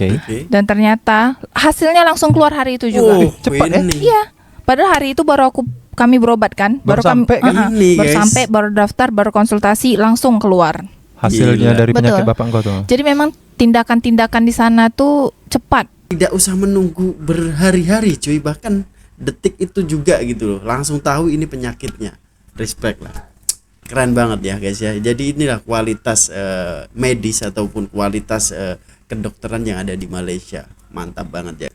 Oke. Dan ternyata hasilnya langsung keluar hari itu juga. Cepat ya? Iya. Padahal hari itu baru kami berobat kan, Baru sampai kan? baru sampai, baru daftar, baru konsultasi, langsung keluar hasilnya dari penyakit Betul. bapak engkau tuh. Jadi memang tindakan-tindakan di sana tuh cepat. Tidak usah menunggu berhari-hari cuy, bahkan detik itu juga gitu loh, langsung tahu ini penyakitnya. Respect lah, keren banget ya guys ya. Jadi inilah kualitas medis ataupun kualitas kedokteran yang ada di Malaysia. Mantap banget ya.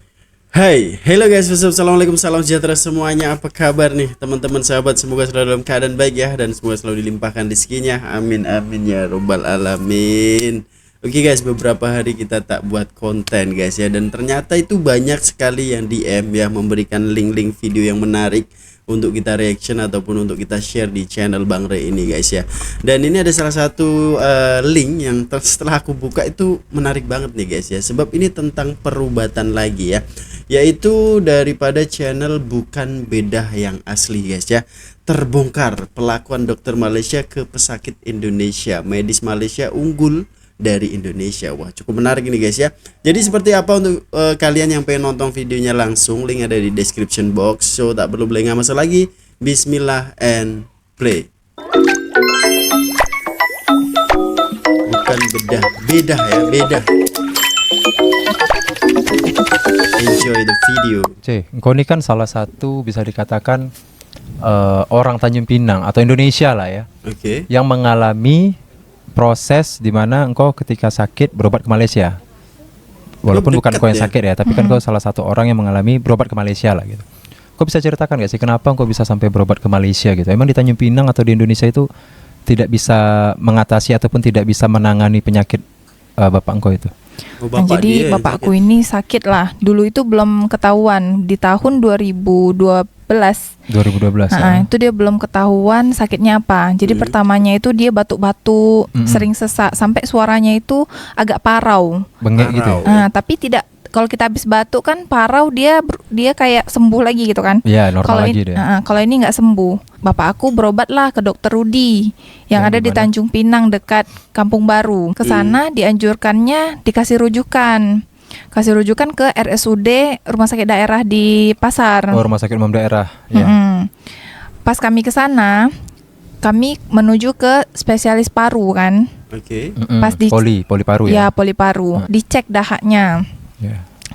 Hai, hello guys, assalamualaikum, salam sejahtera semuanya. Apa kabar nih teman-teman sahabat? Semoga selalu dalam keadaan baik ya, dan semoga selalu dilimpahkan rezekinya. Amin amin ya robbal alamin. Oke guys, beberapa hari kita tak buat konten guys ya, dan ternyata itu banyak sekali yang DM ya, memberikan link-link video yang menarik untuk kita reaction ataupun untuk kita share di channel Bang Re ini guys ya. Dan ini ada salah satu link yang setelah aku buka itu menarik banget nih guys ya, sebab ini tentang perubatan lagi ya, yaitu daripada channel Bukan Bedah Yang Asli guys ya. Terbongkar pelakuan dokter Malaysia ke pesakit Indonesia, medis Malaysia unggul dari Indonesia. Wah, cukup menarik ini guys ya. Jadi seperti apa untuk kalian yang pengen nonton videonya langsung, link ada di description box. So tak perlu nggak masa lagi, bismillah and play. Bukan bedah ya, beda. Enjoy the video. Engkau ini kan salah satu bisa dikatakan orang Tanjung Pinang atau Indonesia lah ya, yang mengalami proses di mana engkau ketika sakit berobat ke Malaysia. Walaupun bukan engkau yang sakit ya, tapi kan engkau salah satu orang yang mengalami berobat ke Malaysia lah gitu. Kau bisa ceritakan gak sih kenapa engkau bisa sampai berobat ke Malaysia gitu? Emang di Tanjung Pinang atau di Indonesia itu tidak bisa mengatasi ataupun tidak bisa menangani penyakit bapak engkau itu? Jadi bapakku ini sakit lah. Dulu itu belum ketahuan, di tahun 2012. Itu dia belum ketahuan sakitnya apa. Jadi pertamanya itu dia batuk-batuk, sering sesak, sampai suaranya itu agak parau. Bengek gitu. Tapi tidak, kalau kita habis batuk kan parau, dia kayak sembuh lagi gitu kan. Iya, normal lagi deh. Kalau ini nggak sembuh. Bapak aku berobatlah ke Dokter Rudi yang ada di Tanjung Pinang dekat Kampung Baru. Ke sana dianjurkannya dikasih rujukan. Kasih rujukan ke RSUD Rumah Sakit Daerah di Pasar. Oh, Rumah Sakit Umum Daerah. Ya. Pas kami ke sana, kami menuju ke spesialis paru kan. Pas di poli paru ya. Ya, poli paru. Dicek dahaknya.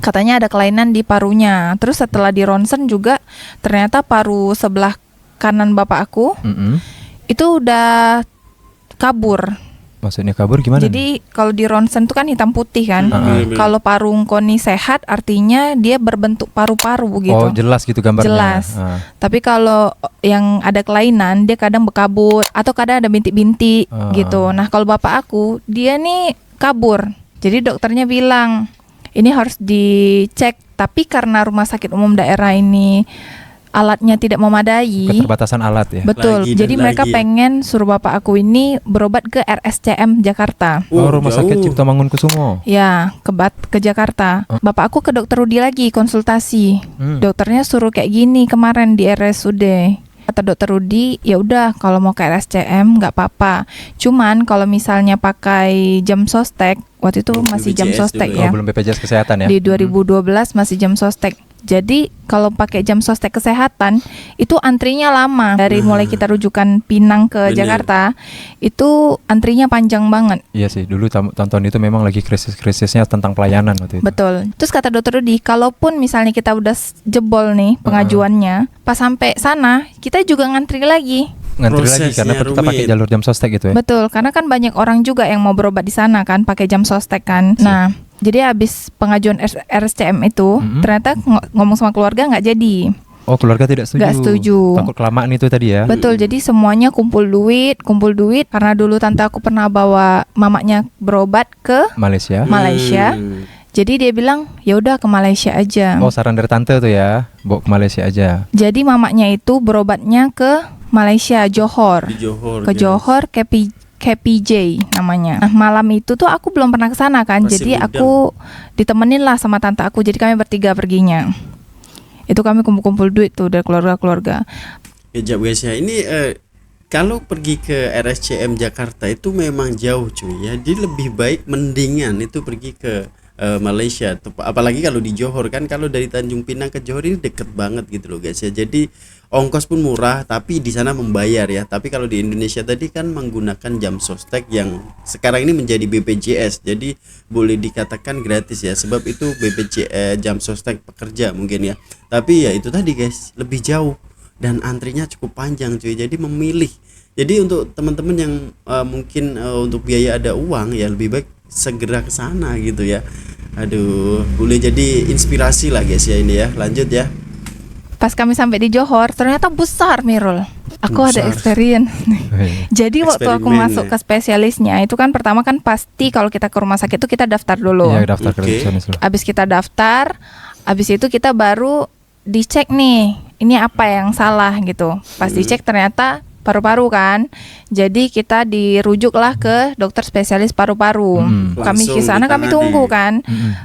Katanya ada kelainan di parunya. Terus setelah di ronsen juga ternyata paru sebelah kanan bapak aku itu udah kabur. Maksudnya kabur gimana? Jadi kalau di ronsen itu kan hitam putih kan. Kalau paru koni sehat artinya dia berbentuk paru-paru gitu. Oh, jelas gitu gambarnya. Jelas. Tapi kalau yang ada kelainan dia kadang berkabut atau kadang ada bintik-bintik gitu. Nah, kalau bapak aku dia nih kabur. Jadi dokternya bilang ini harus dicek, tapi karena rumah sakit umum daerah ini alatnya tidak memadai, keterbatasan alat ya. Betul. Jadi mereka pengen suruh bapak aku ini berobat ke RSCM Jakarta. Rumah sakit Cipto Mangunkusumo. Ya, ke Jakarta. Bapak aku ke Dokter Rudi lagi konsultasi. Dokternya suruh kayak gini kemarin di RSUD. Kata Dokter Rudi, ya udah kalau mau ke RSCM nggak apa-apa. Cuman kalau misalnya pakai jam sostek, waktu itu masih jam sostek ya. Belum BPJS kesehatan ya. Di 2012 masih jam sostek. Jadi kalau pakai jam sostek kesehatan itu antrinya lama. Dari mulai kita rujukan Pinang ke Jakarta itu antrinya panjang banget. Iya sih, dulu tahun-tahun itu memang lagi krisis-krisisnya tentang pelayanan waktu itu. Betul. Terus kata Dokter Rudi, kalaupun misalnya kita udah jebol nih pengajuannya, pas sampai sana kita juga ngantri lagi. Lagi karena kita pakai jalur jam sostek gitu ya. Betul, karena kan banyak orang juga yang mau berobat di sana kan pakai jam sostek kan. Nah, jadi habis pengajuan RSCM itu ternyata ngomong sama keluarga nggak jadi. Oh, keluarga tidak setuju. Nggak setuju. Takut kelamaan itu tadi ya. Betul, jadi semuanya kumpul duit karena dulu tante aku pernah bawa mamanya berobat ke Malaysia. Jadi dia bilang ya udah ke Malaysia aja. Oh, saran dari tante tuh ya, bawa ke Malaysia aja. Jadi mamanya itu berobatnya ke Malaysia, Johor. Ke Johor, KPJ namanya. Nah, malam itu tuh aku belum pernah ke sana kan. Jadi aku ditemenin lah sama tante aku. Jadi kami bertiga perginya. Itu kami kumpul-kumpul duit tuh dari keluarga-keluarga. Kejap guys ya. Ini kalau pergi ke RSCM Jakarta itu memang jauh cuy ya. Jadi lebih baik mendingan itu pergi ke Malaysia. Apalagi kalau di Johor kan, kalau dari Tanjung Pinang ke Johor ini deket banget gitu loh guys ya. Jadi ongkos pun murah, tapi di sana membayar ya. Tapi kalau di Indonesia tadi kan menggunakan jam sostek yang sekarang ini menjadi BPJS. Jadi boleh dikatakan gratis ya, sebab itu BPJS jam sostek pekerja mungkin ya. Tapi ya itu tadi guys, lebih jauh dan antrinya cukup panjang cuy. Jadi memilih. Jadi untuk teman-teman yang mungkin untuk biaya ada uang ya, lebih baik segera ke sana gitu ya. Aduh, boleh jadi inspirasi lah guys ya ini ya. Lanjut ya. Pas kami sampai di Johor, ternyata besar Mirul. Aku ada experience. Jadi waktu aku Eksperimen, masuk ya. ke spesialisnya, itu kan pertama kan pasti kalau kita ke rumah sakit itu kita daftar dulu. Iya, daftar ke Oke. resepsionis dulu. Abis kita daftar, abis itu kita baru dicek nih, ini apa yang salah gitu. Pas dicek ternyata paru-paru kan. Jadi kita dirujuklah ke dokter spesialis paru-paru. Kami Langsung ke sana kami ditangani. tunggu kan.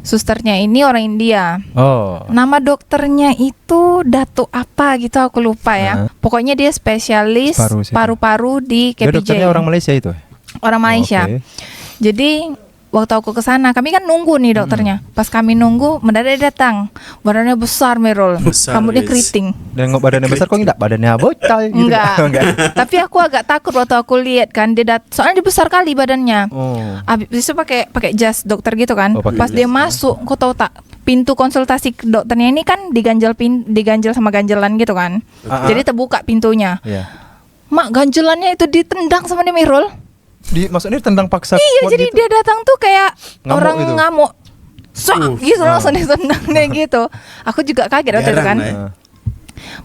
Susternya ini orang India. Oh. Nama dokternya itu Datuk apa gitu aku lupa ya. Pokoknya dia spesialis Paru situ. paru-paru di Dia KPJ. dokternya orang Malaysia itu. Orang Malaysia. Oke. Jadi waktu aku ke sana, kami kan nunggu nih dokternya. Pas kami nunggu, mendadak dia datang. Badannya besar Merol, Besar, rambutnya guys. keriting. Dan nggak badannya besar kok enggak badannya bocah gitu. Enggak. Tapi aku agak takut waktu aku lihat kan dia soalnya dia besar kali badannya. Oh. Habis itu pakai jas dokter gitu kan. Oh, pakai Pas dia masuk, kau tahu tak? Pintu konsultasi ke dokternya ini kan diganjel sama ganjelan gitu kan. Jadi terbuka pintunya. Iya. Mak, ganjelannya itu ditendang sama dia Merol. Maksudnya tendang paksa. Iya, kuat jadi gitu? dia datang tuh kayak Ngamuk orang gitu? ngamuk. Sok gitu langsung ditendang dia gitu. Aku juga kaget waktu itu Jarang kan. lah ya.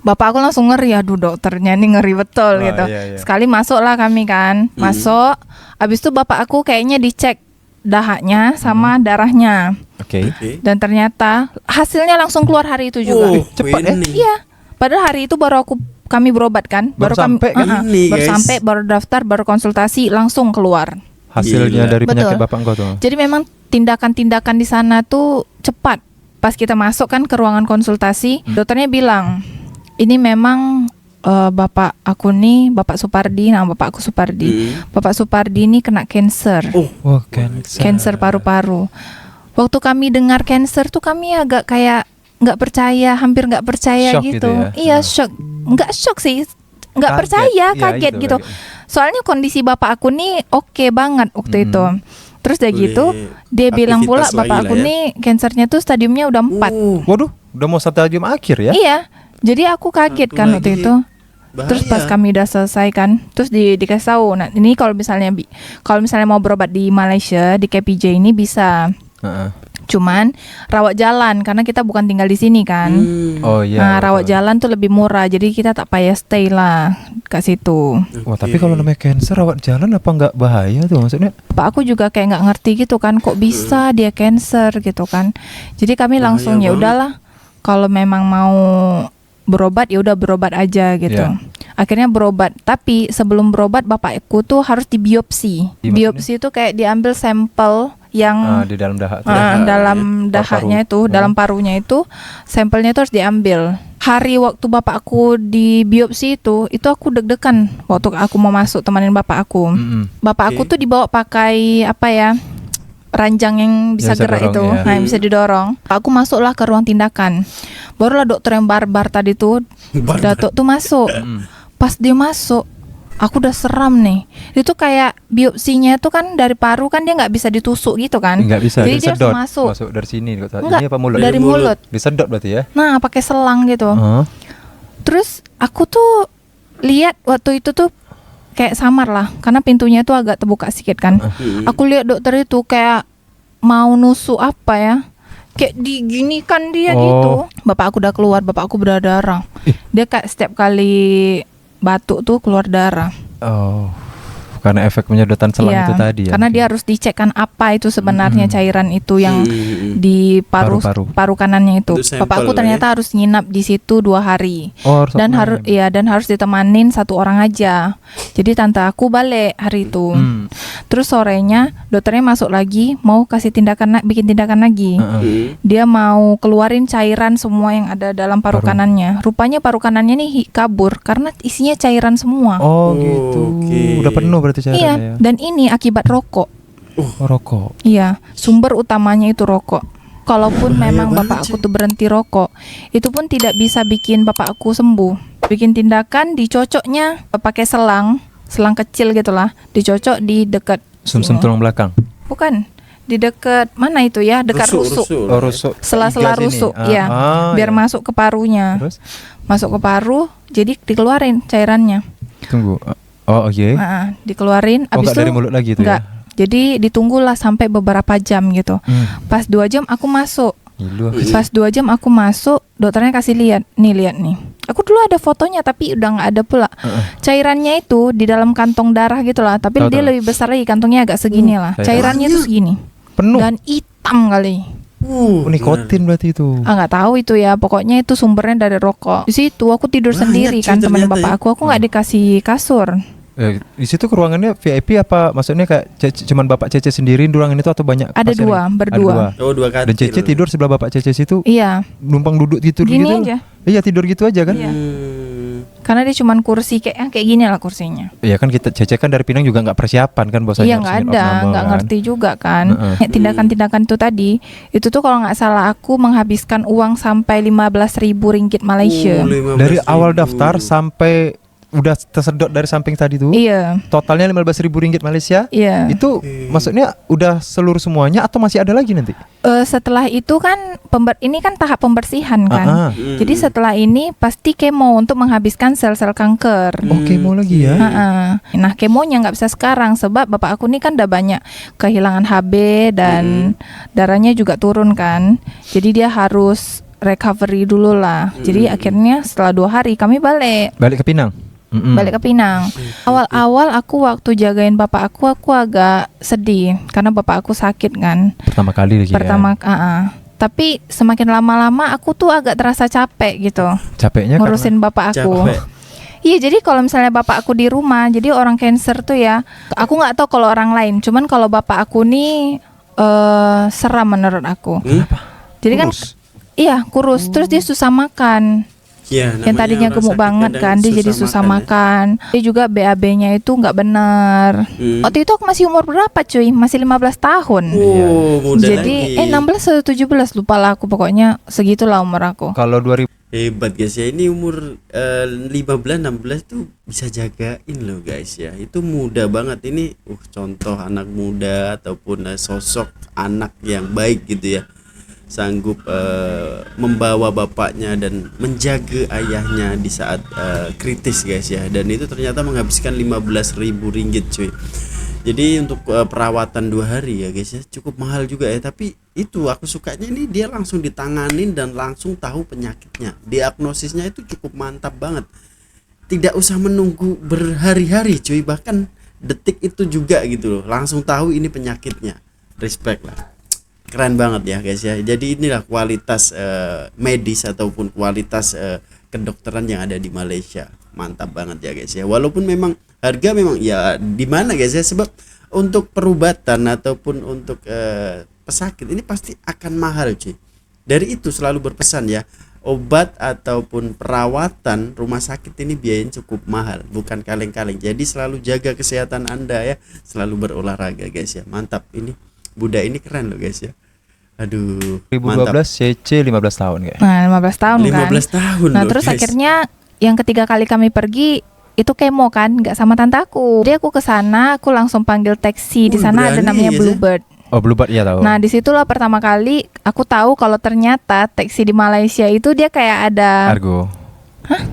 Bapak aku langsung ngeri, aduh dokternya ini ngeri betul Ah, gitu. iya, iya. Sekali masuklah kami kan. Masuk, habis itu bapak aku kayaknya dicek dahaknya sama darahnya. Oke. Oke. Dan ternyata hasilnya langsung keluar hari itu juga. Oh, cepat ya? ini. Iya. Padahal hari itu baru kami berobat kan. Baru sampai kan? Ini, baru guys. sampai, baru daftar, baru konsultasi langsung keluar. Hasilnya Gila. dari penyakit Betul. bapak engkau tuh. Jadi memang tindakan-tindakan di sana tuh cepat. Pas kita masuk kan ke ruangan konsultasi, dokternya bilang, ini memang bapak aku nih, Bapak Supardi, nama bapak aku Supardi. Bapak Supardi ini kena cancer, Oh, cancer. cancer paru-paru. Waktu kami dengar cancer tuh kami agak kayak nggak percaya, hampir nggak percaya Shock gitu. gitu ya? Iya, shock. Nggak shock sih, nggak Kaget. percaya, Iya, kaget itu, gitu. kaget. Soalnya kondisi bapak aku nih oke banget waktu itu. Terus udah Boleh gitu, dia bilang pula aktivitas bapak lagi aku lah ya. nih kansernya tuh stadiumnya udah 4. Waduh, udah mau stadium akhir ya? Iya, jadi aku kaget Satu kan waktu lagi. itu. Bahaya. Terus pas kami udah selesai kan, terus dikasih tahu, nah ini kalau misalnya mau berobat di Malaysia di KPJ ini bisa, Heeh. cuman rawat jalan karena kita bukan tinggal di sini kan. Oh iya. Nah, betul. rawat jalan tuh lebih murah, jadi kita tak payah stay lah ke situ. Wah, tapi kalau namanya cancer rawat jalan apa nggak bahaya tuh maksudnya? Pak aku juga kayak nggak ngerti gitu kan, kok bisa dia cancer gitu kan. Jadi kami Bahaya langsung ya banget. udahlah, kalau memang mau berobat ya udah berobat aja gitu. Iya. Akhirnya berobat, tapi sebelum berobat bapakku tuh harus dibiopsi. Di Biopsi itu kayak diambil sampel yang Di dalam dahak tuh. dalam dahaknya itu, dalam parunya itu, sampelnya itu harus diambil. Hari waktu bapakku di biopsi itu aku deg-degan waktu aku mau masuk temanin bapak aku. Bapak aku Oke. tuh dibawa pakai apa ya? Ranjang yang bisa Bisa gerak dorong, itu, ya. nah yang bisa didorong. Aku masuklah ke ruang tindakan. Barulah dokter yang barbar tadi tuh, Datuk tuh masuk. Pas dia masuk, aku udah seram nih. Itu kayak biopsinya tuh kan dari paru kan dia nggak bisa ditusuk gitu kan? Nggak bisa, Jadi dia harus disedot. masuk. Dari sini kok. Enggak, Ini apa mulut? dari mulut. Disedot berarti ya? Nah, pakai selang gitu. Terus aku tuh lihat waktu itu tuh kayak samar lah, karena pintunya tuh agak terbuka sedikit kan. Aku lihat dokter itu kayak mau nusuk apa ya, kayak diginikan dia gitu. Bapak aku udah keluar, bapak aku berdarah. Dia kayak setiap kali batuk tuh keluar darah. Oh. Karena efek penyedotan selang Iya, itu tadi ya. karena dia harus dicek kan apa itu sebenarnya cairan itu yang di Paru-paru. paru kanannya itu. Itu sampel Bapakku lah ternyata harus nginap di situ 2 hari. Oh, harus Dan main. harus ditemanin 1 orang aja. Jadi tante aku balik hari itu. Terus sorenya dokternya masuk lagi mau kasih bikin tindakan lagi. Dia mau keluarin cairan semua yang ada dalam paru kanannya. Rupanya paru kanannya nih kabur karena isinya cairan semua. Oh, gitu. Oke. Udah penuh berarti Iya, cairannya ya. dan ini akibat rokok. Rokok. Iya, sumber utamanya itu rokok. Kalaupun Bahaya memang banget, bapak aku cuy. tuh berhenti rokok, itu pun tidak bisa bikin bapak aku sembuh. Bikin tindakan dicocoknya pakai selang kecil gitulah, dicocok di dekat Sumsum sini. tulang belakang. Bukan, di dekat mana itu ya, dekat rusuk. Oh, rusuk. Sela-sela Iga sini. rusuk, ya, biar iya. masuk ke parunya. Terus Masuk ke paru, jadi dikeluarin cairannya. tunggu. Oh, oke. Dikeluarin, Oh, abis nggak itu dari mulut lagi itu nggak. ya. Jadi ditunggulah sampai beberapa jam gitu. Pas 2 jam aku masuk. Gilu. Pas 2 jam aku masuk, dokternya kasih lihat nih. Aku dulu ada fotonya tapi udah nggak ada pula. Cairannya itu di dalam kantong darah gitu lah, tapi Tahu, dia tahu. lebih besar lagi, kantongnya agak segini lah. Cairannya tuh segini Penuh. dan hitam kali. Nikotin berarti itu. Nggak tahu itu ya, pokoknya itu sumbernya dari rokok. Di situ aku tidur Banyak, sendiri cuy, kan, teman ternyata bapak ya. aku nggak dikasih kasur. Di situ ruangannya VIP apa? Maksudnya kayak cuman Bapak Cece sendiri di ruangan itu atau banyak? Ada pasien? dua, berdua. Oh, 2 katil. Dan Cece tidur sebelah Bapak Cece situ, Iya, numpang duduk gitu Gini gitu. aja. Iya, tidur gitu aja kan? Iya. Hmm. karena dia cuman kursi kayak gini lah kursinya. Iya kan, kita Cece kan dari Pinang juga nggak persiapan kan bosnya. Iya, nggak ada, nggak ngerti juga kan. Tindakan-tindakan itu tadi, itu tuh kalau nggak salah aku menghabiskan uang sampai 15.000 ringgit Malaysia. 15.000. Dari awal daftar sampai udah tersedot dari samping tadi tuh. Iya, Totalnya 15.000 ringgit Malaysia. iya. Itu maksudnya udah seluruh semuanya atau masih ada lagi nanti? Setelah itu kan ini kan tahap pembersihan kan. Ah, Jadi setelah ini pasti kemo untuk menghabiskan sel-sel kanker. Oke, mau lagi ya. Nah, kemonya nggak bisa sekarang sebab bapak aku nih kan udah banyak kehilangan HB dan darahnya juga turun kan. Jadi dia harus recovery dulu lah. Jadi akhirnya setelah 2 hari kami balik Balik ke Pinang. ke Pinang. Awal-awal aku waktu jagain bapak aku agak sedih karena bapak aku sakit kan. Pertama kali lagi Tapi semakin lama-lama aku tuh agak terasa capek gitu Capeknya ngurusin bapak aku. Capek. Iya, jadi kalau misalnya bapak aku di rumah, jadi orang cancer tuh ya, aku nggak tahu kalau orang lain, cuman kalau bapak aku nih seram menurut aku. Jadi kan, iya kurus, terus dia susah makan. Ya, Yang tadinya gemuk banget kan, dia jadi susah makan. Dia juga BAB-nya itu nggak benar. Waktu itu aku masih umur berapa cuy? Masih 15 tahun. Oh, muda Jadi lagi. 16 atau 17 lupa lah aku, pokoknya segitulah umur aku. Kalau 2000 Hebat guys ya, ini umur 15-16 tuh bisa jagain loh guys ya. Itu muda banget ini. Contoh anak muda ataupun sosok anak yang baik gitu ya, sanggup membawa bapaknya dan menjaga ayahnya di saat kritis guys ya. Dan itu ternyata menghabiskan 15.000 ringgit cuy. Jadi untuk perawatan 2 hari ya guys ya, cukup mahal juga ya. Tapi itu aku sukanya ini dia langsung ditanganin dan langsung tahu penyakitnya. Diagnosisnya itu cukup mantap banget. Tidak usah menunggu berhari-hari cuy, bahkan detik itu juga gitu loh, langsung tahu ini penyakitnya. Respect lah, keren banget ya guys ya. Jadi inilah kualitas medis ataupun kualitas kedokteran yang ada di Malaysia. Mantap banget ya guys ya. Walaupun memang harga memang ya di mana guys ya, sebab untuk perubatan ataupun untuk pesakit ini pasti akan mahal cuy. Dari itu selalu berpesan ya, obat ataupun perawatan rumah sakit ini biayanya cukup mahal, bukan kaleng-kaleng. Jadi selalu jaga kesehatan Anda ya, selalu berolahraga guys ya. Mantap, ini Buddha ini keren loh guys ya. Aduh, 2012 CC 15 tahun kayak. Nah, 15 tahun kan. 15 tahun Nah, loh, terus guys. akhirnya yang ketiga kali kami pergi itu kemo kan, nggak sama tante aku. Jadi aku ke sana, aku langsung panggil taksi. Di sana ada berani namanya ya, Zah? Bluebird. Oh, Bluebird ya tahu. Nah, disitulah pertama kali aku tahu kalau ternyata taksi di Malaysia itu dia kayak ada Argo.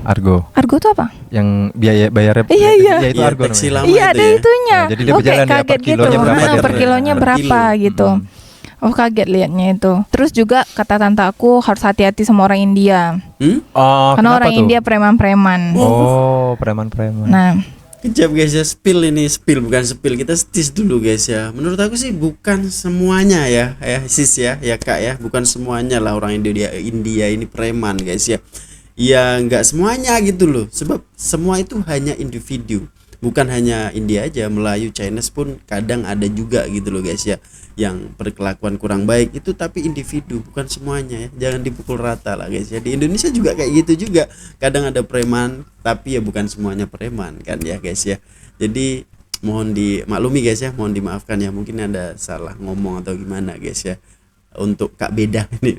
Argo. Argo tuh apa? Yang bayarnya Iya, iya. Ya itu Iya, Argo taksi namanya. lama Iya, itu ada ya. itunya. Nah, jadi dia Oh, berjalan kayak ya, per kaget gitu. kilonya berapa Nah, dia per kilonya per berapa kilo. gitu. Oh, kaget liatnya itu. Terus juga kata tante aku harus hati-hati sama orang India. Oh, Karena kenapa orang tuh? India preman-preman. Oh, preman-preman. Nah, Kejap guys ya, spill bukan spill, kita stis dulu guys ya. Menurut aku sih bukan semuanya ya sis ya kak ya, bukan semuanya lah orang India ini preman guys ya. Ya nggak semuanya gitu loh, sebab semua itu hanya individu, bukan hanya India aja, Melayu, Chinese pun kadang ada juga gitu loh guys ya, yang berkelakuan kurang baik itu, tapi individu bukan semuanya ya, jangan dipukul rata lah guys ya. Di Indonesia juga kayak gitu juga, kadang ada preman tapi ya bukan semuanya preman kan ya guys ya. Jadi mohon dimaklumi guys ya, mohon dimaafkan ya, mungkin ada salah ngomong atau gimana guys ya untuk Kak Beda ini.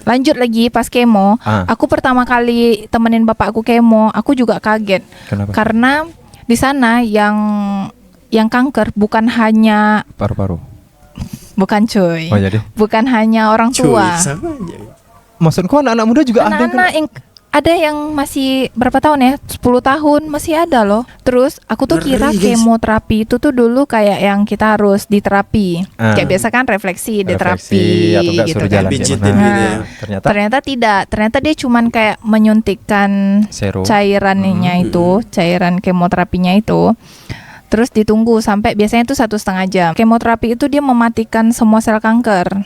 Lanjut lagi pas kemo. Aku pertama kali temenin bapak aku kemo, aku juga kaget. Kenapa? Karena di sana yang kanker bukan hanya paru-paru. Bukan cuy. Oh jadi. Bukan hanya orang tua. Cuy, sama aja. Maksudku anak-anak muda juga Ada yang masih berapa tahun ya? 10 tahun masih ada loh. Terus aku tuh kira kemoterapi itu tuh dulu kayak yang kita harus diterapi. Kayak biasa kan refleksi diterapi atau enggak gitu suruh kan. jalan Pijitin gitu ya. Ternyata tidak. Ternyata dia cuman kayak menyuntikkan serum. cairannya itu, cairan kemoterapinya itu. Terus ditunggu sampai biasanya itu 1,5 jam. Kemoterapi itu dia mematikan semua sel kanker.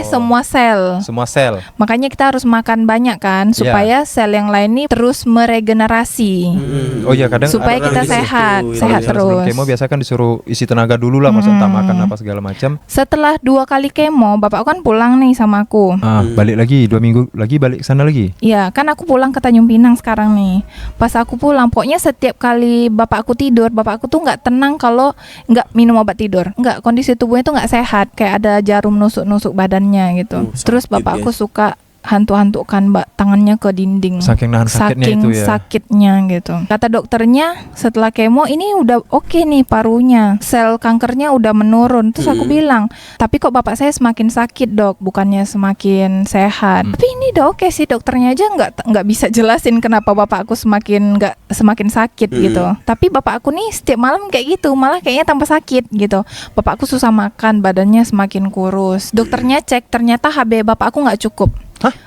Semua sel. Makanya kita harus makan banyak kan supaya sel yang lain ini terus meregenerasi. Oh iya, kadang supaya kita sehat terus. Sebelum kemo biasa kan disuruh isi tenaga dulu lah, maksudnya entah makan apa segala macam. Setelah 2 kali kemo, bapak kan pulang nih sama aku. Balik lagi 2 minggu lagi balik sana lagi. Iya, kan aku pulang ke Tanjung Pinang sekarang nih. Pas aku pulang, pokoknya setiap kali bapak aku tidur, bapak aku tuh nggak tenang kalau nggak minum obat tidur. Nggak, kondisi tubuhnya tuh nggak sehat, kayak ada jarum nusuk-nusuk badannya gitu. Terus bapak aku suka hantu-hantukan tangannya ke dinding. Saking nahan sakitnya itu ya. Sakitnya gitu. Kata dokternya setelah kemo ini udah oke nih parunya, sel kankernya udah menurun. Terus aku bilang, tapi kok bapak saya semakin sakit dok, bukannya semakin sehat. Tapi ini udah oke sih, dokternya aja nggak bisa jelasin kenapa bapak aku semakin sakit gitu. Tapi bapak aku nih setiap malam kayak gitu, malah kayaknya tambah sakit gitu. Bapak aku susah makan, badannya semakin kurus. Dokternya cek ternyata HB bapak aku nggak cukup.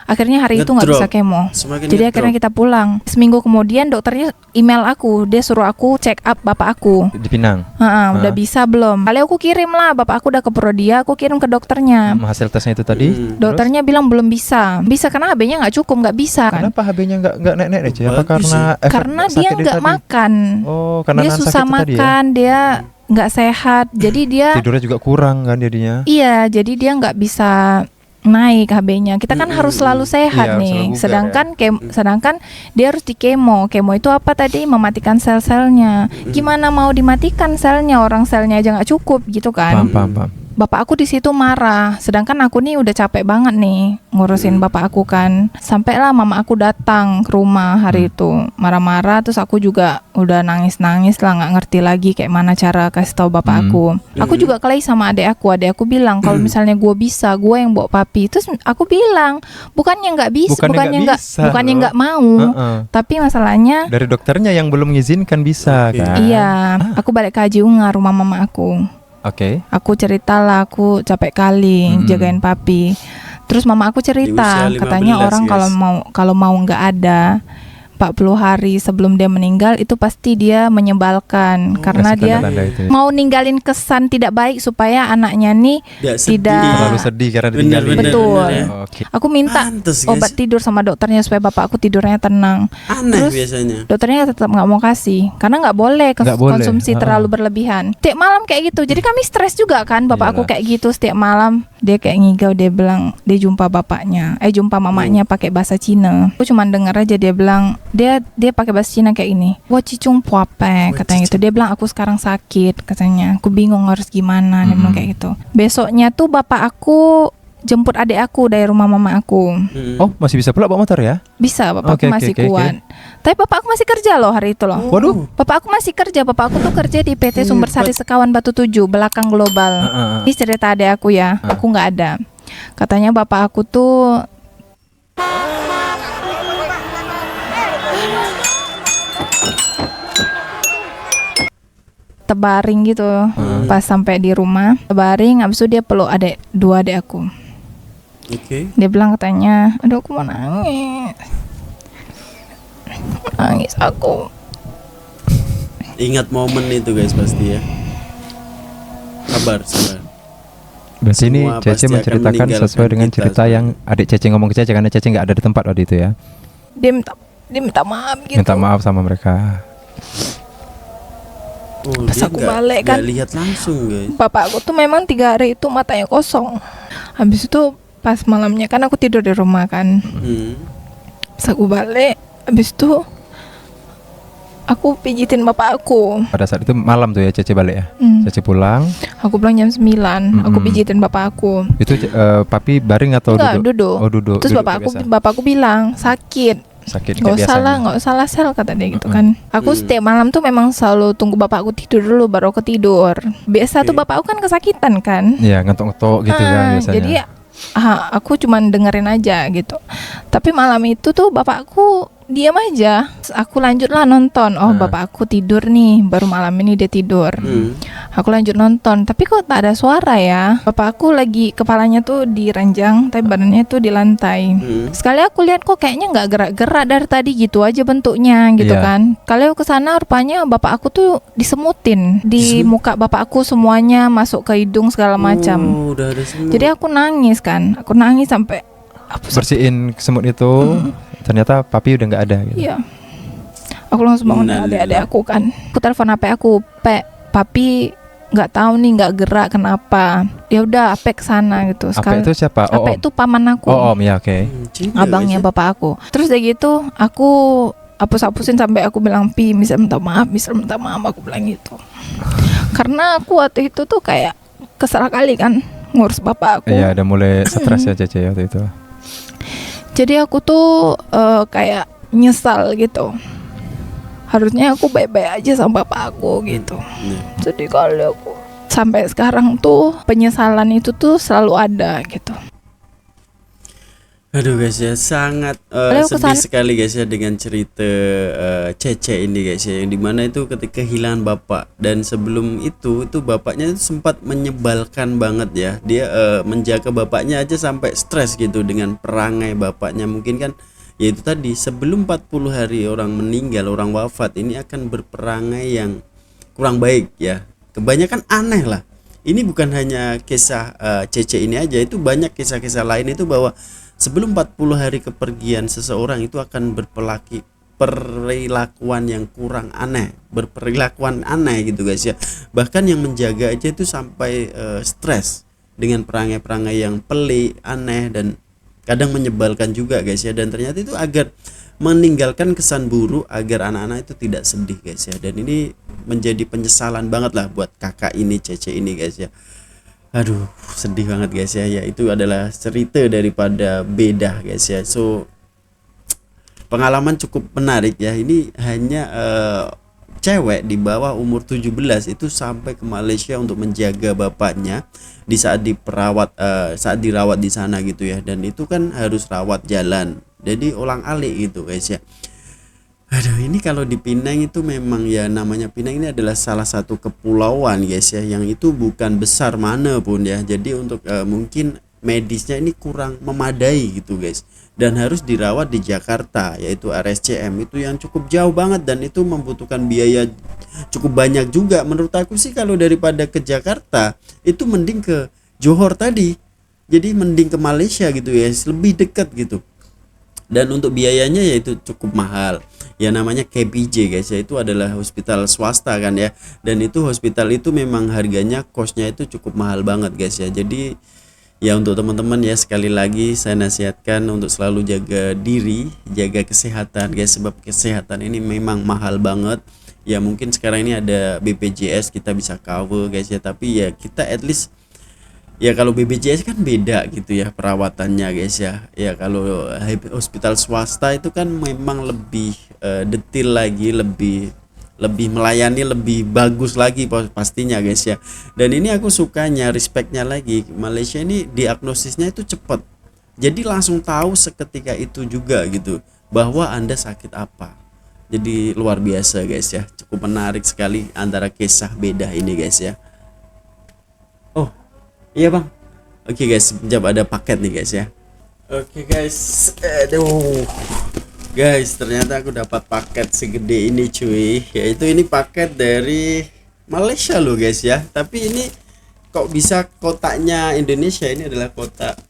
Akhirnya hari itu nggak bisa kemo. Jadi akhirnya kita pulang. Seminggu kemudian dokternya email aku, dia suruh aku check up bapak aku di Pinang. Udah bisa belum? Kali aku kirim lah, bapak aku udah ke Prodia, aku kirim ke dokternya. Hasil tesnya itu tadi. Dokternya bilang belum bisa. Bisa karena HB-nya nggak cukup, nggak bisa. Kenapa HB-nya nggak naik-naik aja? Apa karena dia nggak makan. Karena dia susah makan, dia nggak sehat. Jadi dia tidurnya juga kurang kan jadinya. Iya, jadi dia nggak bisa naik HB-nya. Kita kan harus selalu sehat nih. Sedangkan sedangkan dia harus di kemo. Kemo itu apa tadi? Mematikan sel-selnya. Gimana mau dimatikan selnya? Orang selnya aja nggak cukup gitu kan. Paham. Bapak aku di situ marah, sedangkan aku nih udah capek banget nih ngurusin bapak aku kan. Sampailah mama aku datang ke rumah hari itu, marah-marah. Terus aku juga udah nangis-nangis lah, nggak ngerti lagi kayak mana cara kasih tahu bapak aku. Aku juga kelahi sama adek aku bilang kalau misalnya gue bisa, gue yang bawa papi. Terus aku bilang bukannya nggak bisa, bukannya nggak mau, tapi masalahnya dari dokternya yang belum mengizinkan bisa kan. Iya, aku balik ke Haji Ungar, rumah mama aku. Aku ceritalah, aku capek kali jagain papi. Terus mama aku cerita, katanya orang kalau mau nggak ada 40 hari sebelum dia meninggal itu pasti dia menyebalkan karena dia mau ninggalin kesan tidak baik supaya anaknya nih tidak terlalu sedih karena ditinggalin. Betul. Aku minta obat tidur sama dokternya supaya bapak aku tidurnya tenang. Terus biasanya dokternya tetap nggak mau kasih karena nggak boleh konsumsi terlalu berlebihan. Setiap malam kayak gitu. Jadi kami stres juga kan, bapak aku kayak gitu setiap malam. Dia kayak ngigau, dia bilang dia jumpa jumpa mamanya pakai bahasa Cina. Aku cuma dengar aja dia bilang dia pakai bahasa Cina kayak ini. Wo cicung puape katanya gitu. Dia bilang aku sekarang sakit katanya. Aku bingung harus gimana. Dia bilang kayak gitu. Besoknya tuh bapak aku jemput adik aku dari rumah mama aku. Oh, masih bisa pula bawa motor ya? Bisa, bapak aku masih kuat. Tapi bapak aku masih kerja loh hari itu loh. Waduh. Bapak aku masih kerja. Bapak aku tuh kerja di PT Sumber Sari Sekawan Batu 7 belakang Global. Ini cerita adik aku ya. Aku nggak ada. Katanya bapak aku tuh terbaring gitu. Pas sampai di rumah terbaring, habis itu dia peluk dua adik aku. Dia bilang katanya, aduh aku mau nangis aku. Ingat momen itu guys pasti ya. Sabar. Berarti ini Cece menceritakan sesuai dengan cerita yang adik Cece ngomong ke Cece karena Cece nggak ada di tempat waktu itu ya. Dia minta maaf gitu. Minta maaf sama mereka. Pas aku balik kan, lihat langsung guys. Bapak aku tuh memang 3 hari itu matanya kosong. Habis itu pas malamnya kan aku tidur di rumah kan. Pas aku balik, habis itu Aku pijitin bapak aku. Pada saat itu malam tuh ya Cece balik ya. Cece pulang. Aku pulang jam 9. Aku pijitin bapak aku. Itu papi baring atau Enggak, duduk? duduk. Oh, duduk. Terus Duduk bapakku bilang sakit. Nggak Nggak usah lah Sel, kata dia gitu kan. Aku setiap malam tuh memang selalu tunggu bapakku tidur dulu baru aku tidur. Biasa tuh bapakku kan kesakitan kan. Iya, ngetok-ngetok gitu kan biasanya. Jadi aku cuman dengerin aja gitu. Tapi malam itu tuh bapakku diam aja. Aku lanjutlah nonton. Oh, bapakku tidur nih, baru malam ini dia tidur. Aku lanjut nonton, tapi kok tak ada suara ya. Bapakku lagi kepalanya tuh di ranjang, tapi badannya tuh di lantai. Sekali aku lihat kok kayaknya nggak gerak-gerak dari tadi gitu aja bentuknya gitu kan. Kali aku kesana rupanya bapak aku tuh disemutin di muka bapak aku, semuanya masuk ke hidung segala macam. Udah ada semut. Jadi aku nangis kan. Aku nangis sampai bersihin semut itu. Ternyata papi udah nggak ada gitu. Iya. Aku langsung bangun adik-adik aku kan. Aku telepon HP aku, papi nggak tahu nih, nggak gerak kenapa. Ya udah, Ape kesana gitu. Ape itu siapa? Ape itu paman aku. Oh, om ya, oke. Abangnya bapak aku. Terus dari gitu aku hapus-hapusin sampai aku bilang, Pi, bisa minta maaf aku bilang gitu. Karena aku waktu itu tuh kayak kesal kali kan ngurus bapak aku. Iya, udah mulai stres ya Cece waktu itu. Jadi aku tuh kayak nyesal gitu. Harusnya aku baik-baik aja sama bapak aku gitu. Jadi kalau aku sampai sekarang tuh penyesalan itu tuh selalu ada gitu. Aduh guys ya, sangat sedih sekali guys ya dengan cerita Cece ini guys ya, yang dimana itu ketika kehilangan bapak, dan sebelum itu bapaknya sempat menyebalkan banget ya. Dia menjaga bapaknya aja sampai stres gitu dengan perangai bapaknya. Mungkin kan ya itu tadi, sebelum 40 hari orang meninggal, orang wafat ini akan berperangai yang kurang baik ya. Kebanyakan aneh lah. Ini bukan hanya kisah Cece ini aja, itu banyak kisah-kisah lain itu bahwa sebelum 40 hari kepergian seseorang itu akan berperilakuan yang kurang aneh, berperilakuan aneh gitu guys ya. Bahkan yang menjaga aja itu sampai stres dengan perangai-perangai yang pelik, aneh, dan kadang menyebalkan juga guys ya. Dan ternyata itu agar meninggalkan kesan buruk, agar anak-anak itu tidak sedih guys ya. Dan ini menjadi penyesalan banget lah buat kakak ini, Cece ini guys ya. Aduh, sedih banget guys ya. Ya, itu adalah cerita daripada Beda guys ya. So, pengalaman cukup menarik ya. Ini hanya cewek di bawah umur 17 itu sampai ke Malaysia untuk menjaga bapaknya di saat dirawat di sana gitu ya. Dan itu kan harus rawat jalan. Jadi ulang-alik gitu guys ya. Aduh, ini kalau di Pinang itu memang ya, namanya Pinang ini adalah salah satu kepulauan guys ya, yang itu bukan besar mana pun ya. Jadi untuk mungkin medisnya ini kurang memadai gitu guys, dan harus dirawat di Jakarta, yaitu RSCM itu yang cukup jauh banget, dan itu membutuhkan biaya cukup banyak juga. Menurut aku sih kalau daripada ke Jakarta itu mending ke Johor tadi, jadi mending ke Malaysia gitu ya, lebih dekat gitu. Dan untuk biayanya yaitu cukup mahal ya, namanya KPJ guys ya. Itu adalah hospital swasta kan ya, dan itu hospital itu memang harganya, kosnya itu cukup mahal banget guys ya. Jadi ya untuk teman-teman ya, sekali lagi saya nasihatkan untuk selalu jaga diri, jaga kesehatan guys, sebab kesehatan ini memang mahal banget ya. Mungkin sekarang ini ada BPJS, kita bisa cover guys ya, tapi ya kita at least ya, kalau BPJS kan beda gitu ya perawatannya guys ya. Ya kalau hospital swasta itu kan memang lebih detail lagi, lebih melayani, lebih bagus lagi pastinya guys ya. Dan ini aku sukanya, respectnya lagi, Malaysia ini diagnosisnya itu cepat. Jadi langsung tahu seketika itu juga gitu bahwa Anda sakit apa. Jadi luar biasa guys ya. Cukup menarik sekali antara kisah Beda ini guys ya. Oh iya bang, oke guys, sekejap ada paket nih guys ya. Oke guys, aduh guys, ternyata aku dapat paket segede ini cuy. Yaitu ini paket dari Malaysia loh guys ya. Tapi ini kok bisa kotaknya Indonesia, ini adalah kotak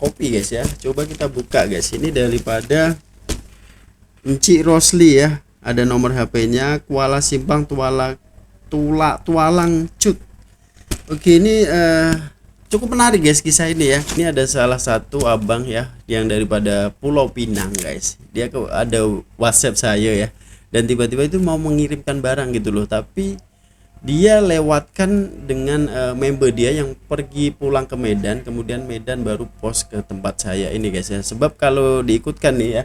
kopi guys ya. Coba kita buka guys. Ini daripada Encik Rosli ya. Ada nomor HP-nya, Kuala Simpang Tualang Cut. Oke, ini cukup menarik guys kisah ini ya. Ini ada salah satu abang ya yang daripada Pulau Pinang guys. Dia ada WhatsApp saya ya. dan tiba-tiba itu mau mengirimkan barang gitu loh, tapi dia lewatkan dengan member dia yang pergi pulang ke Medan, kemudian Medan baru pos ke tempat saya ini guys ya. Sebab kalau diikutkan nih ya,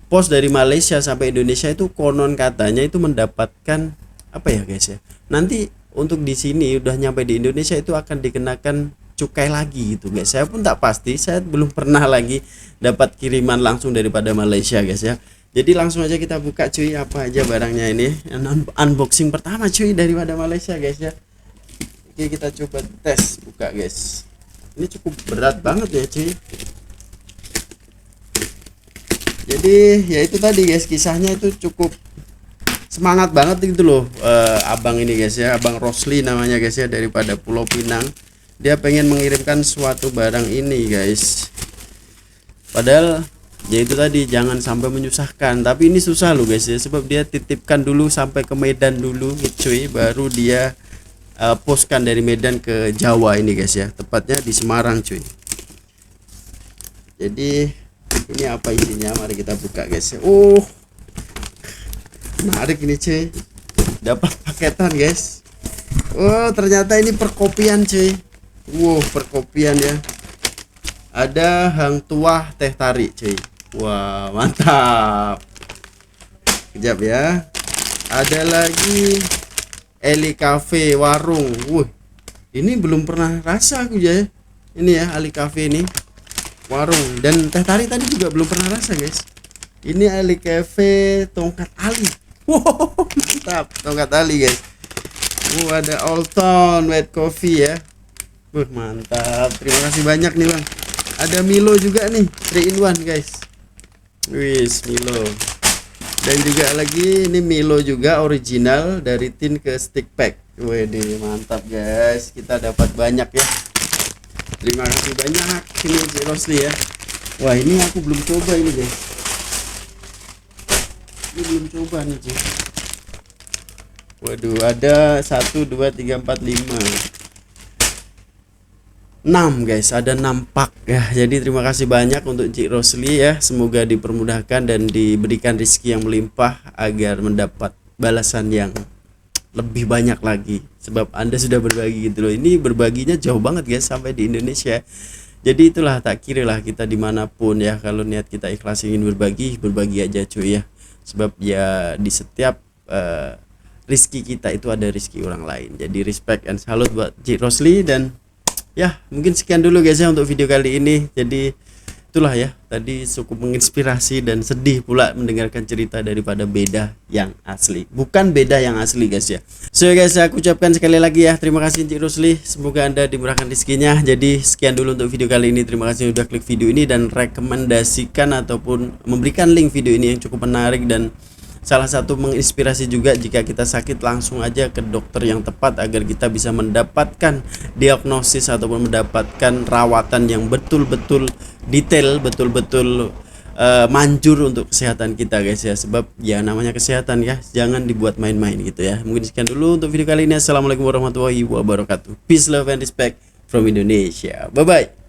pos dari Malaysia sampai Indonesia itu konon katanya itu mendapatkan apa ya guys ya, nanti untuk di sini udah nyampe di Indonesia itu akan dikenakan cukai lagi gitu guys. Saya pun tak pasti, saya belum pernah lagi dapat kiriman langsung daripada Malaysia guys ya. Jadi langsung aja kita buka cuy, apa aja barangnya ini. Unboxing pertama cuy daripada Malaysia guys ya. Oke, kita coba tes buka guys. Ini cukup berat banget ya cuy. Jadi ya itu tadi guys, kisahnya itu cukup semangat banget gitu loh. Abang ini guys ya, Abang Rosli namanya guys ya, daripada Pulau Pinang. Dia pengen mengirimkan suatu barang ini guys. Padahal ya itu tadi, jangan sampai menyusahkan, tapi ini susah loh guys ya, sebab dia titipkan dulu sampai ke Medan dulu cuy, baru dia poskan dari Medan ke Jawa ini guys ya, tepatnya di Semarang cuy. Jadi ini apa isinya, mari kita buka guys ya. Menarik ini cuy, dapat paketan guys. Ternyata ini perkopian cuy. Perkopian ya, ada Hang Tuah Teh Tarik cuy. Wah, mantap. Kejap ya. Ada lagi Eli Cafe warung. Ini belum pernah rasa aku ya. Ini ya Eli Cafe ini warung, dan Teh Tarik tadi juga belum pernah rasa guys. Ini Eli Cafe Tongkat Ali. Wow, mantap, Tongkat Ali guys. Ada Old Town White Coffee ya. Mantap. Terima kasih banyak nih Bang. Ada Milo juga nih, 3 in 1 guys. Milo. Dan juga lagi ini Milo juga original dari tin ke stick pack. Wede, mantap guys. Kita dapat banyak ya. Terima kasih banyak ini Cik Rosli ya. Wah, ini aku belum coba ini guys. Ini belum coba nih Cik. Waduh, ada 1 2 3 4 5 6 guys, ada 6 pak ya. Jadi terima kasih banyak untuk Cik Rosli ya. Semoga dipermudahkan dan diberikan rezeki yang melimpah agar mendapat balasan yang lebih banyak lagi. Sebab Anda sudah berbagi gitu loh. Ini berbaginya jauh banget guys, sampai di Indonesia. Jadi itulah, tak kira lah kita dimanapun ya, kalau niat kita ikhlas ingin berbagi, berbagi aja cuy ya. Sebab ya di setiap rizki kita itu ada rizki orang lain. Jadi respect and salut buat Cik Rosli. Dan ya mungkin sekian dulu guys ya untuk video kali ini. Jadi itulah ya, tadi cukup menginspirasi dan sedih pula mendengarkan cerita daripada beda yang asli, bukan beda yang asli guys ya. So guys, aku ucapkan sekali lagi ya, terima kasih Cik Rosli, semoga Anda dimurahkan rezekinya. Jadi sekian dulu untuk video kali ini. Terima kasih sudah klik video ini dan rekomendasikan ataupun memberikan link video ini yang cukup menarik dan salah satu menginspirasi juga. Jika kita sakit, langsung aja ke dokter yang tepat agar kita bisa mendapatkan diagnosis ataupun mendapatkan rawatan yang betul-betul detail, betul-betul manjur untuk kesehatan kita guys ya. Sebab ya namanya kesehatan ya, jangan dibuat main-main gitu ya. Mungkin sekian dulu untuk video kali ini. Assalamualaikum warahmatullahi wabarakatuh. Peace, love and respect from Indonesia. Bye bye.